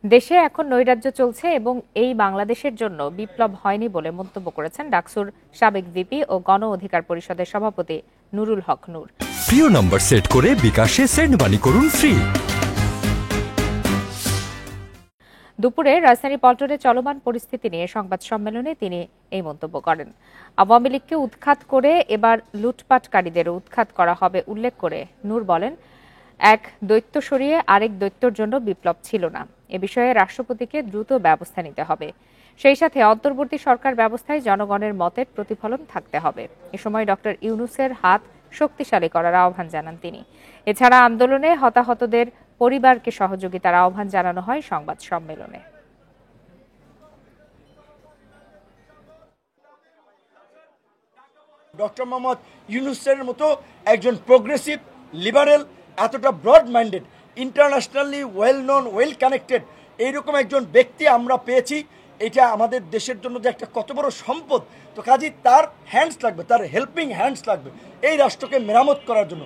দেশে এখন নৈরাজ্য চলছে এবং এই বাংলাদেশের জন্য বিপ্লব হয়নি বলে মন্তব্য করেছেন ডাকসুর সাবেক ভিপি ও গণ অধিকার পরিষদের সভাপতি নুরুল হক নূর। প্রিয় নম্বর সেট করে বিকাশে সেন্ড মানি করুন ফ্রি। দুপুরে রাজধানী পল্টনে চলমান পরিস্থিতি নিয়ে সংবাদ সম্মেলনে তিনি এই মন্তব্য করেন। আওয়ামী লীগকে উৎখাত করে এবার লুটপাটকারীদেরও উৎখাত করা হবে উল্লেখ করে নূর বলেন, এক দৈত্য সরিয়ে আরেক দৈত্যর জন্য বিপ্লব ছিল না। এ বিষয়ে রাষ্ট্রপতিকে দ্রুত ব্যবস্থা নিতে হবে। সেই সাথে অন্তর্বর্তী সরকার ব্যবস্থায় জনগণের মতের প্রতিফলন থাকতে হবে। এ সময় ডক্টর ইউনূসের হাত শক্তিশালী করার আহ্বান জানান তিনি। এছাড়া আন্দোলনে হতাহতদের পরিবারকে সহযোগিতার আহ্বান জানানো হয় সংবাদ সম্মেলনে। ডক্টর মোহাম্মদ ইউনূসের মতো একজন প্রোগ্রেসিভ লিবারেল, এতটা broad minded, internationally well known, well connected এইরকম একজন ব্যক্তি আমরা পেয়েছি। এটা আমাদের দেশের জন্য যে একটা কত বড় সম্পদ। তো কাজেই তার হ্যান্ডস লাগবে, তার হেল্পিং হ্যান্ডস লাগবে এই রাষ্ট্রকে মেরামত করার জন্য।